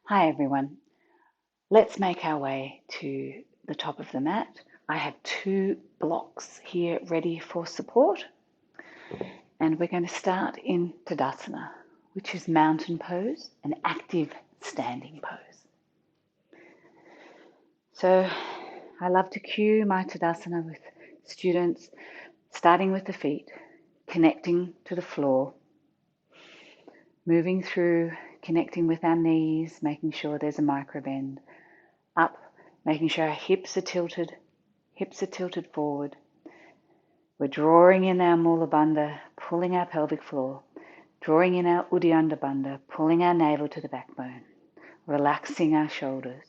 Hi everyone. Let's make our way to the top of the mat. I have two blocks here ready for support, and we're going to start in Tadasana, which is mountain pose, an active standing pose. So I love to cue my Tadasana with students, starting with the feet, connecting to the floor, moving through, connecting with our knees, making sure there's a micro bend, up, making sure our hips are tilted forward. We're drawing in our Mula Bandha, pulling our pelvic floor, drawing in our Uddiyana Bandha, pulling our navel to the backbone, relaxing our shoulders,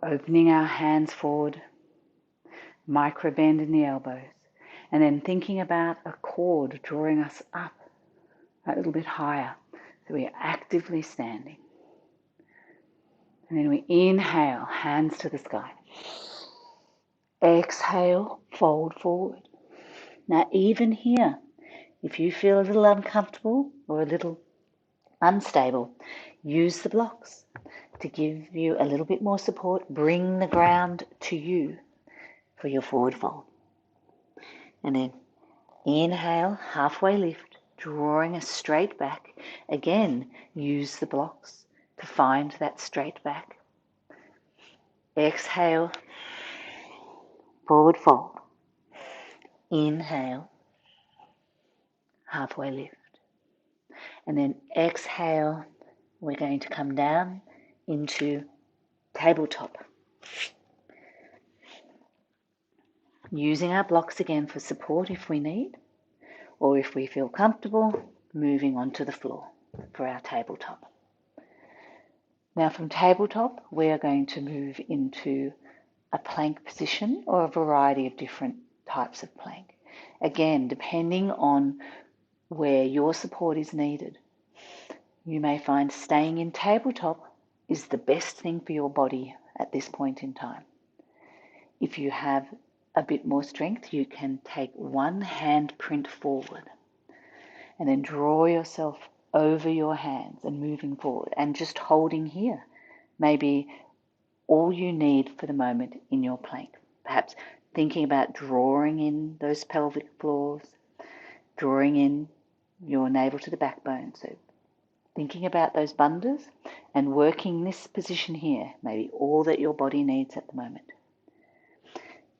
opening our hands forward, micro bend in the elbows, and then thinking about a cord drawing us up a little bit higher. So we are actively standing. And then we inhale, hands to the sky. Exhale, fold forward. Now, even here, if you feel a little uncomfortable or a little unstable, use the blocks to give you a little bit more support. Bring the ground to you for your forward fold. And then inhale, halfway lift, drawing a straight back. Again, use the blocks to find that straight back. Exhale, forward fold. Inhale, halfway lift. And then exhale, we're going to come down into tabletop. Using our blocks again for support if we need, or if we feel comfortable, moving onto the floor for our tabletop. Now from tabletop, we are going to move into a plank position or a variety of different types of plank. Again, depending on where your support is needed. You may find staying in tabletop is the best thing for your body at this point in time. If you have a bit more strength, you can take one hand print forward and then draw yourself over your hands and moving forward, and just holding here may be all you need for the moment in your plank. Perhaps thinking about drawing in those pelvic floors, drawing in your navel to the backbone. So thinking about those bandhas and working this position here may be all that your body needs at the moment.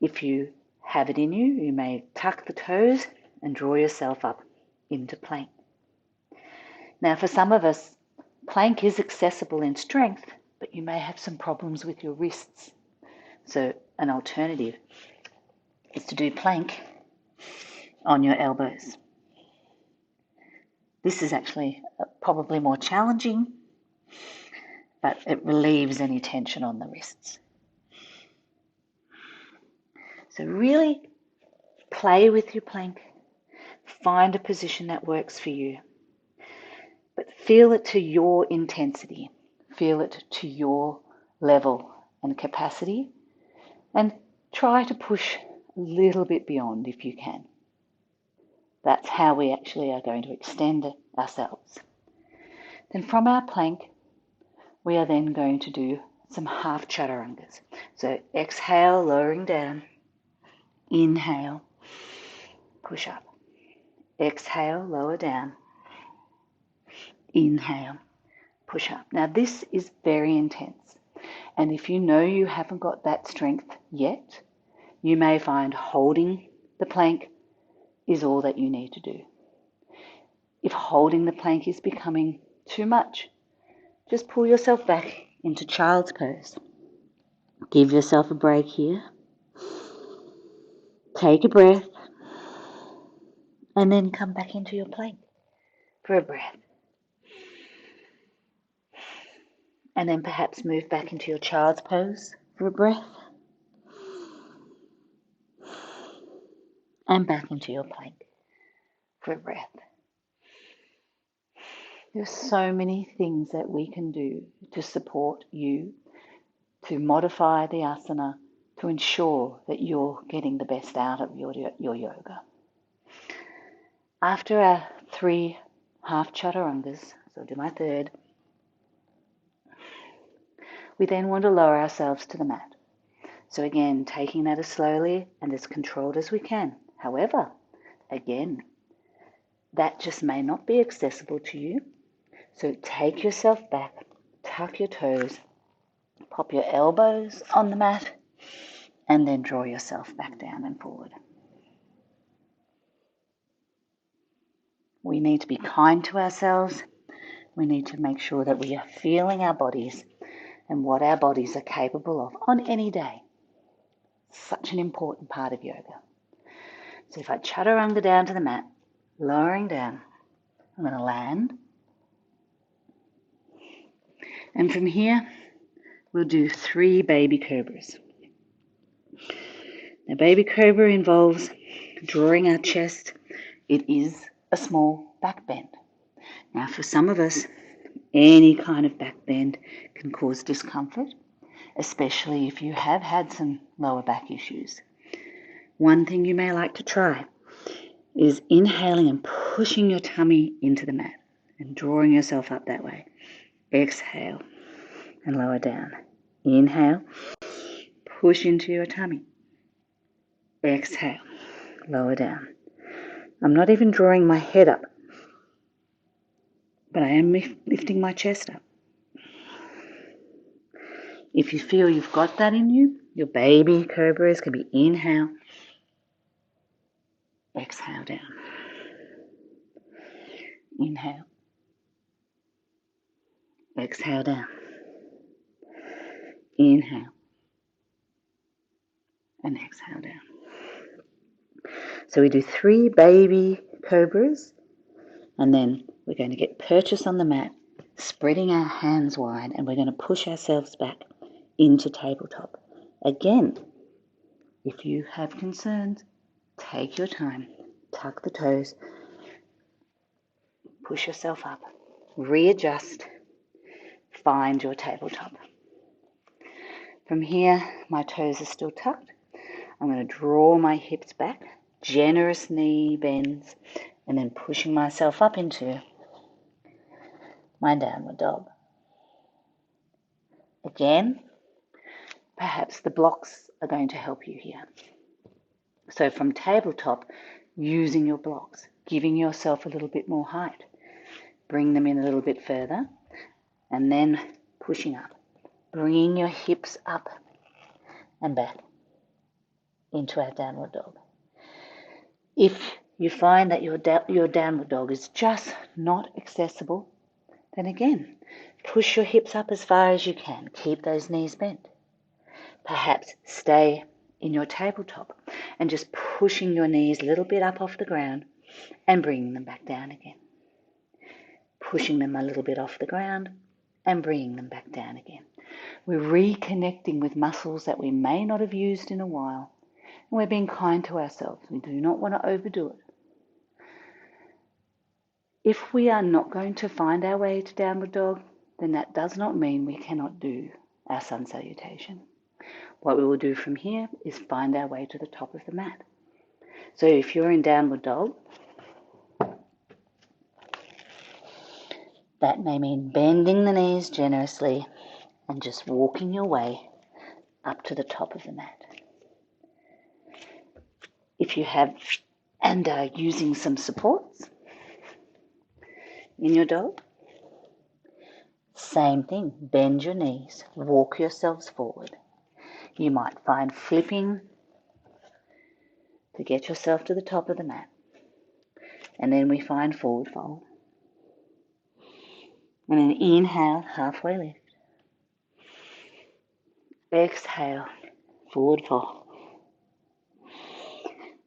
If you have it in you, you may tuck the toes and draw yourself up into plank. Now for some of us, plank is accessible in strength, but you may have some problems with your wrists. So an alternative is to do plank on your elbows. This is actually probably more challenging, but it relieves any tension on the wrists. So really play with your plank. Find a position that works for you. But feel it to your intensity. Feel it to your level and capacity. And try to push a little bit beyond if you can. That's how we actually are going to extend ourselves. Then from our plank, we are then going to do some half chaturangas. So exhale, lowering down. Inhale, push up. Exhale, lower down. Inhale, push up. Now this is very intense. And if you know you haven't got that strength yet, you may find holding the plank is all that you need to do. If holding the plank is becoming too much, just pull yourself back into child's pose. Give yourself a break here. Take a breath. And then come back into your plank for a breath. And then perhaps move back into your child's pose for a breath. And back into your plank for a breath. There's so many things that we can do to support you, to modify the asana, to ensure that you're getting the best out of your yoga. After our 3 half chaturangas, so I'll do my third, We then want to lower ourselves to the mat. So again, taking that as slowly and as controlled as we can. However, again, that just may not be accessible to you. So take yourself back, tuck your toes, pop your elbows on the mat, and then draw yourself back down and forward. We need to be kind to ourselves. We need to make sure that we are feeling our bodies and what our bodies are capable of on any day. Such an important part of yoga. So if I chaturanga down to the mat, lowering down, I'm going to land. And from here, we'll do 3 baby cobras. Now, baby cobra involves drawing our chest. It is a small back bend. Now, for some of us, any kind of back bend can cause discomfort, especially if you have had some lower back issues. One thing you may like to try is inhaling and pushing your tummy into the mat and drawing yourself up that way. Exhale and lower down. Inhale, push into your tummy. Exhale, lower down. I'm not even drawing my head up, but I am lifting my chest up. If you feel you've got that in you, your baby cobras can be inhale, exhale down. Inhale, exhale down. Inhale, and exhale down. So we do 3 baby cobras, and then we're going to get purchase on the mat, spreading our hands wide, and we're going to push ourselves back into tabletop. Again, if you have concerns, take your time, tuck the toes, push yourself up, readjust, find your tabletop. From here, my toes are still tucked. I'm going to draw my hips back, generous knee bends, and then pushing myself up into my downward dog. Again, perhaps the blocks are going to help you here. So from tabletop, using your blocks, giving yourself a little bit more height. Bring them in a little bit further, and then pushing up. Bringing your hips up and back into our downward dog. If you find that your downward dog is just not accessible, then again, push your hips up as far as you can. Keep those knees bent. Perhaps stay in your tabletop and just pushing your knees a little bit up off the ground and bringing them back down again. Pushing them a little bit off the ground and bringing them back down again. We're reconnecting with muscles that we may not have used in a while, and we're being kind to ourselves. We do not want to overdo it. If we are not going to find our way to downward dog, then that does not mean we cannot do our sun salutation. What we will do from here is find our way to the top of the mat. So if you're in downward dog, that may mean bending the knees generously and just walking your way up to the top of the mat. If you have and are using some supports in your dog, same thing, bend your knees, walk yourselves forward. You might find flipping to get yourself to the top of the mat. And then we find forward fold. And then inhale, halfway lift. Exhale, forward fold.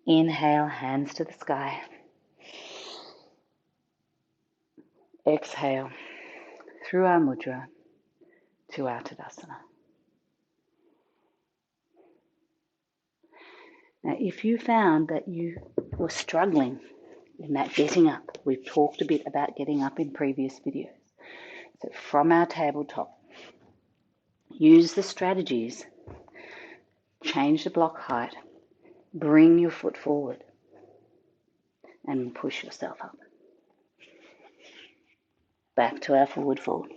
Inhale, hands to the sky. Exhale, through our mudra to our Tadasana. Now, if you found that you were struggling in that getting up, we've talked a bit about getting up in previous videos. So from our tabletop, use the strategies, change the block height, bring your foot forward, and push yourself up. Back to our forward fold.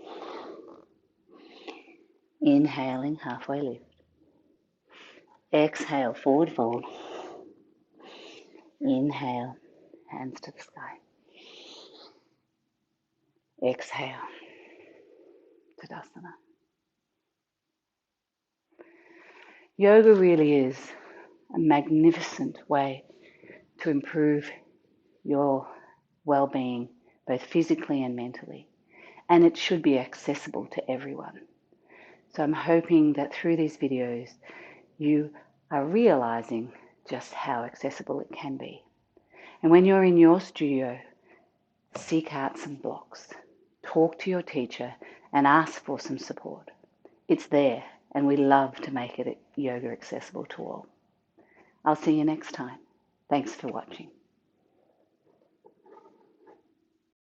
Inhaling, halfway lift. Exhale, forward fold. Inhale, hands to the sky. Exhale, Tadasana. Yoga really is a magnificent way to improve your well-being, both physically and mentally. And it should be accessible to everyone. So I'm hoping that through these videos, you are realizing just how accessible it can be. And when you're in your studio, seek out some blocks. Talk to your teacher and ask for some support. It's there, and we love to make it yoga accessible to all. I'll see you next time. Thanks for watching.